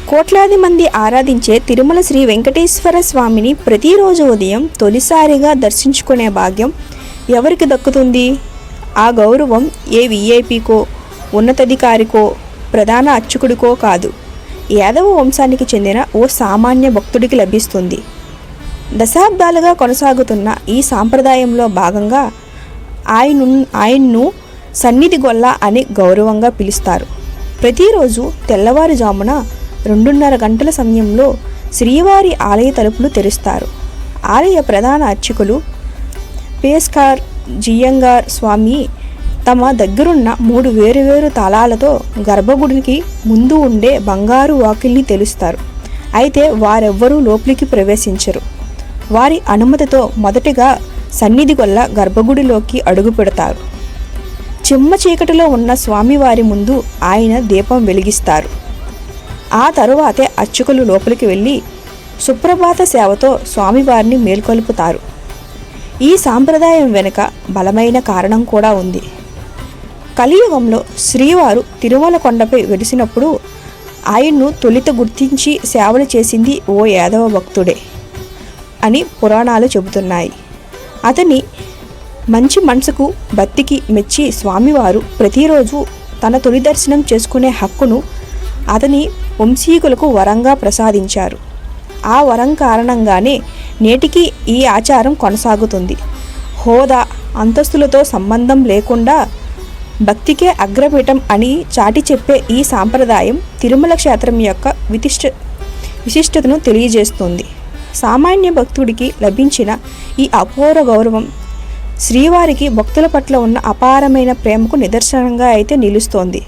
కోట్లాది మంది ఆరాధించే తిరుమల శ్రీ వెంకటేశ్వర స్వామిని ప్రతిరోజు ఉదయం తొలిసారిగా దర్శించుకునే భాగ్యం ఎవరికి దక్కుతుంది? ఆ గౌరవం ఏ విఐపికో, ఉన్నతాధికారికో, ప్రధాన అర్చకుడికో కాదు, యాదవ వంశానికి చెందిన ఓ సామాన్య భక్తుడికి లభిస్తుంది. దశాబ్దాలుగా కొనసాగుతున్న ఈ సాంప్రదాయంలో భాగంగా ఆయన్ను సన్నిధి గొల్ల అని గౌరవంగా పిలుస్తారు. ప్రతిరోజు తెల్లవారుజామున 2:30 గంటల సమయంలో శ్రీవారి ఆలయ తలుపులు తెరుస్తారు. ఆలయ ప్రధాన అర్చకులు పేస్కార్ జియ్యంగార్ స్వామి తమ దగ్గరున్న 3 వేరువేరు తాళాలతో గర్భగుడికి ముందు ఉండే బంగారు వాకిల్ని తెలుస్తారు. అయితే వారెవ్వరూ లోపలికి ప్రవేశించరు. వారి అనుమతితో మొదటిగా సన్నిధి గొల్ల గర్భగుడిలోకి అడుగు పెడతారు. చిమ్మ చీకటిలో ఉన్న స్వామివారి ముందు ఆయన దీపం వెలిగిస్తారు. ఆ తరువాతే అర్చకులు లోపలికి వెళ్ళి సుప్రభాత సేవతో స్వామివారిని మేల్కొల్పుతారు. ఈ సాంప్రదాయం వెనుక బలమైన కారణం కూడా ఉంది. కలియుగంలో శ్రీవారు తిరుమల కొండపై వెలిసినప్పుడు ఆయన్ను తొలిత గుర్తించి సేవలు చేసింది ఓ యాదవ భక్తుడే అని పురాణాలు చెబుతున్నాయి. అతని మంచి మనసుకు భక్తికి మెచ్చి స్వామివారు ప్రతిరోజు తన తొలి దర్శనం చేసుకునే హక్కును అతని వంశీకులకు వరంగా ప్రసాదించారు. ఆ వరం కారణంగానే నేటికి ఈ ఆచారం కొనసాగుతుంది. హోదా, అంతస్తులతో సంబంధం లేకుండా భక్తికే అగ్రపీఠం అని చాటి చెప్పే ఈ సాంప్రదాయం తిరుమల క్షేత్రం యొక్క విశిష్టతను తెలియజేస్తుంది. సామాన్య భక్తుడికి లభించిన ఈ అపూర్వ గౌరవం శ్రీవారికి భక్తుల పట్ల ఉన్న అపారమైన ప్రేమకు నిదర్శనంగా అయితే నిలుస్తోంది.